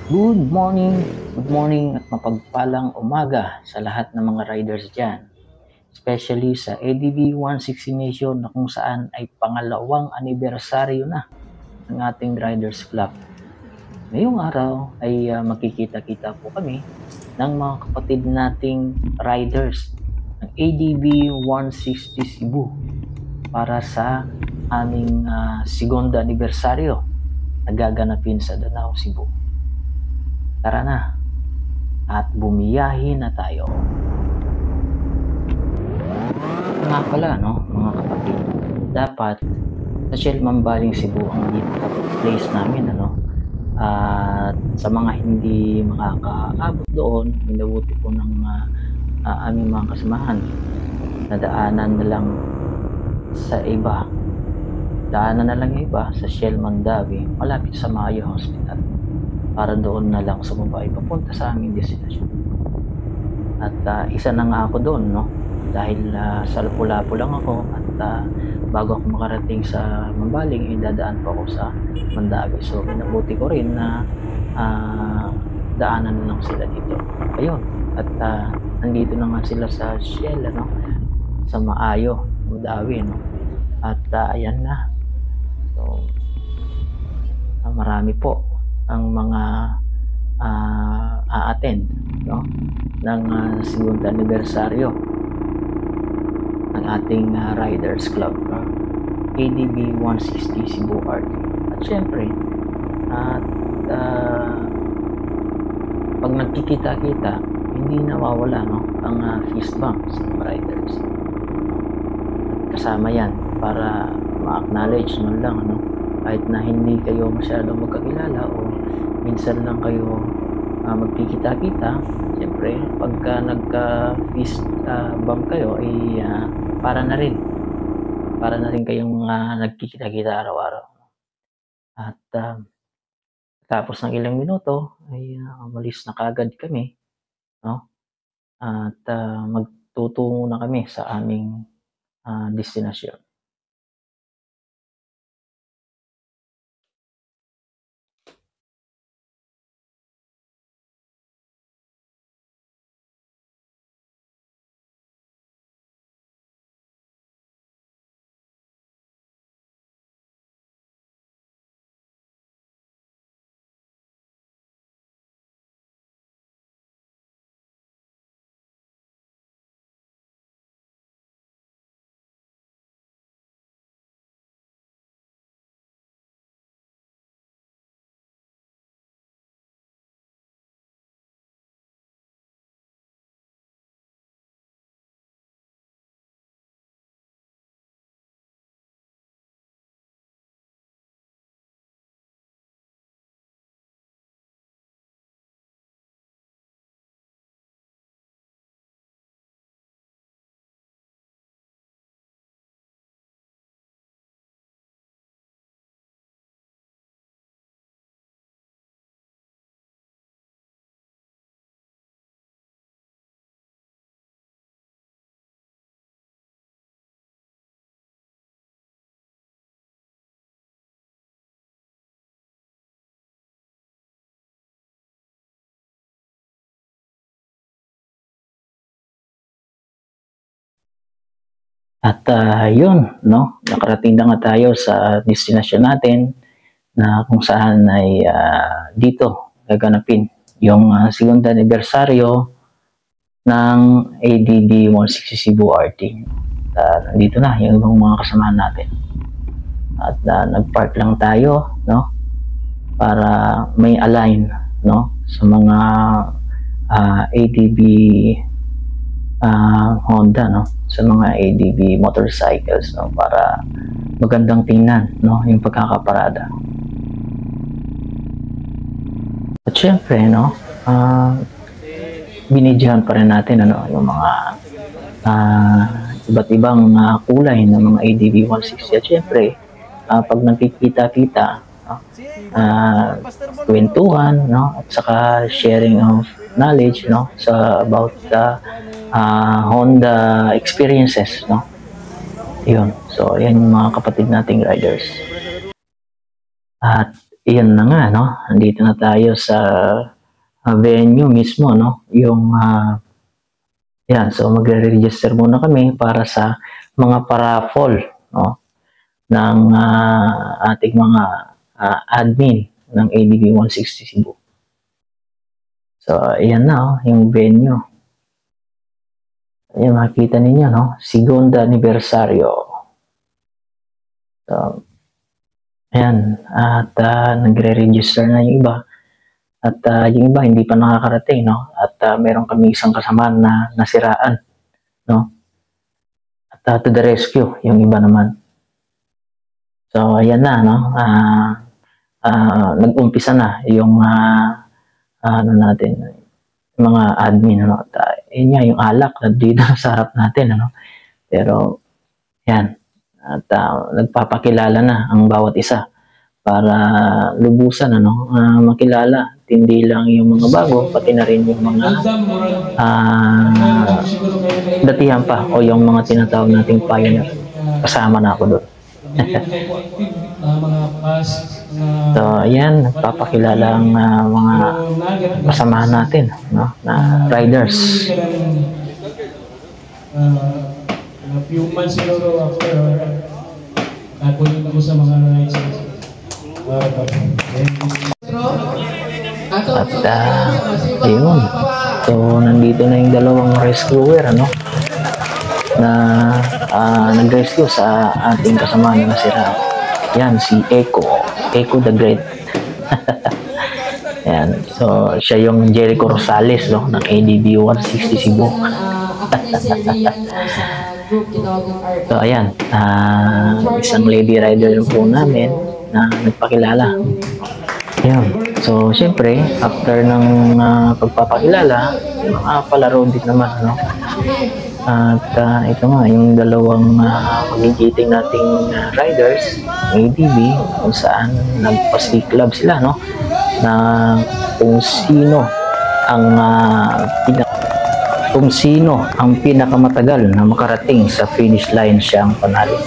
Good morning at mapagpalang umaga sa lahat ng mga riders dyan. Especially sa ADV 160 Nation na kung saan ay pangalawang anibersaryo na ng ating Riders Club. Ngayong araw ay magkikita-kita po kami ng mga kapatid nating riders ng ADV 160 Cebu para sa aming segundo anibersaryo na gaganapin sa Danao, Cebu. Tara na at bumiyahin na tayo. Nga pala, no, mga kapatid, dapat sa Shell Mambaling Cebu ang place namin, ano. At sa mga hindi makakaabot doon, minabuti po ng aming mga kasamahan na daanan na lang sa iba. Daanan na lang iba sa Shell Mandawi, malapit sa Mayo Hospital, para doon na lang sumabay papunta sa aming destinasyon. At isa na nga ako doon, no, dahil sa Lapu-Lapu lang ako at bago ako makarating sa Mambaling, dadaan pa ako sa Mandawi. So minabuti ko rin na daanan na lang sila dito. Ayun, at nandito na nga sila sa Shell, ano, sa Maayo, Mandawi, no. At ayan na. So marami po ang mga a-attend, no, ng segundo anibersaryo ng ating Riders Club, ADV 160 Cebu RT. At syempre, pag nagkikita-kita, hindi nawawala, no, ang fist bump sa mga riders. At kasama yan para ma-acknowledge man lang, ano, kahit na hindi kayo masyadong magkakilala o minsan lang kayo magkikita-kita. Siyempre, pagka nagka-fist bump kayo, ay para na rin kayong nagkikita-kita araw-araw. At tapos ng ilang minuto ay umalis na kagad kami, no? At magtutungo na kami sa aming destinasyon. At yun, no, nakarating na nga tayo sa destinasyon natin na kung saan ay dito gaganapin yung segundo anibersaryo ng ADB 160 Cebu RT. Nandito na yung ibang mga kasamahan natin. At nag-park lang tayo, no, para may align, no, sa mga ADB Honda, no, sa mga ADB motorcycles, no, para magandang tingnan, no, yung pagkakaparada. At syempre, no, binidyahan pa rin natin, ano, yung mga iba't ibang kulay ng mga ADB 160. At syempre, pag nagkikita-kita, kwentuhan, no, at saka sharing of knowledge, no, sa about Honda experiences, no. Yun. So, yan yung mga kapatid nating riders. At iyan na nga, no? Nandito na tayo sa venue mismo, no? Yung, yan. So, magre-register muna kami para sa mga paraffol, no? Ng ating mga admin ng ADB 160 Cebu. So, ayan na, oh, yung venue. Ayan, makikita ninyo, no? Segunda anibersaryo. So, ayan. At nagre-register na yung iba. At yung iba hindi pa nakakarating, no? At meron kami isang kasama na nasiraan, no? At to the rescue, yung iba naman. So, ayan na, no? Nag-umpisa na yung ano natin, mga admin, ano? At yun nga, yung alak na dito sa harap natin, ano? Pero, yan. At nagpapakilala na ang bawat isa para lubusan, ano? Makilala. At hindi lang yung mga bago, pati na rin yung mga datihan pa o yung mga tinatawag nating pioneer. Kasama na ako doon. So, ayan, nagpapakilala ang mga kasamahan natin, no? Na riders. A few months siguro after, nakunin ako sa mga rides. At ayun. So, nandito na yung dalawang rescuer, ano? Na nag-rescue sa ating kasamahan na nasira. Yan, si Echo the Great. Yan, so siya yung Jericho Rosales, no, ng ADB 160 Cebu. So ayan, isang lady rider po namin na nagpakilala. Ayan, so syempre after ng pagpapakilala, mga palaro din naman, no? At ito nga, yung dalawang magigiting nating riders, ADB, kung saan nagpa-club sila, no? Na kung sino ang pinakamatagal na makarating sa finish line siyang panalo.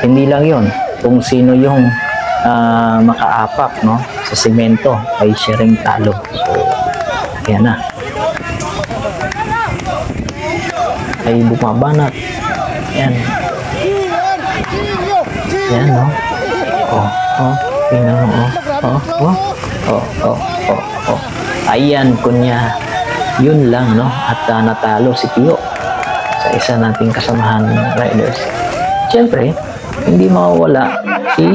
Hindi lang yon, kung sino yung makaapak, no, sa semento ay siya ring talo. So, yan na. Ay bumabanat. Yan. Yan, no? Tingnan mo, Ayan, kunya. Yun lang, no? At natalo si Pio sa isa nating kasamahan riders. Siyempre, hindi mawawala si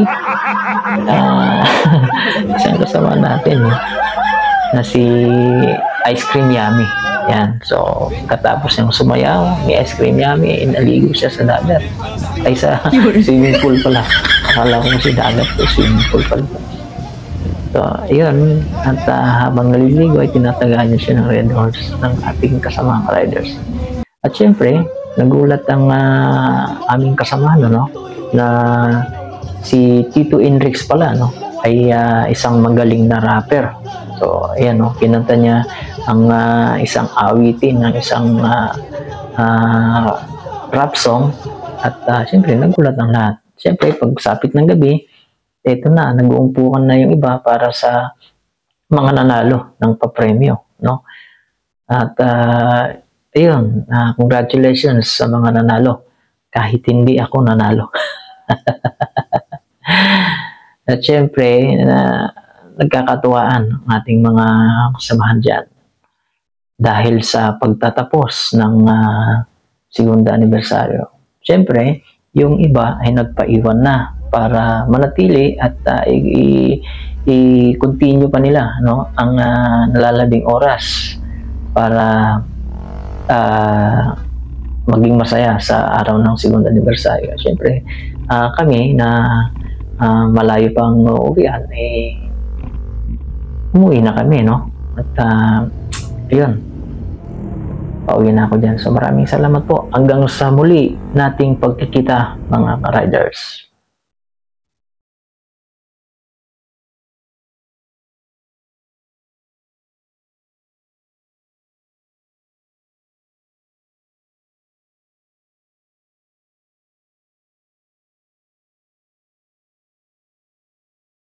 isang kasama natin, no? Na si Ice Cream Yummy. Yan. So, katapos niyang sumayaw, may Ice Cream Yummy, naligo siya sa dagat. Ay, sa swimming pool pala. Akala ko si dagat po, swimming pool pala. So, yun. At habang naliligo ay tinatagaan niya siya ng red horse ng ating kasamang riders. At syempre, nagulat ang aming kasama, no? Na si Tito Enrix pala, no? Ay isang magaling na rapper. So, ayan, no? Kinanta niya ang isang awitin ng isang rap song. At syempre, nagulat ang lahat. Syempre, pagsapit ng gabi, ito na, nag-uumpukan na yung iba para sa mga nanalo ng papremyo, no? At ayun, congratulations sa mga nanalo kahit hindi ako nanalo. At syempre, nagkakatuwaan ang ating mga kasamahan dyan dahil sa pagtatapos ng segunda anibersaryo. Syempre, yung iba ay nagpaiwan na para manatili at i-continue pa nila, no, ang nalalabing oras para maging masaya sa araw ng segunda anibersaryo. Siyempre, kami na malayo pang uuwian, umuwi na kami, no? At yun, pauwi na ako dyan. So maraming salamat po. Hanggang sa muli nating pagkikita, mga riders.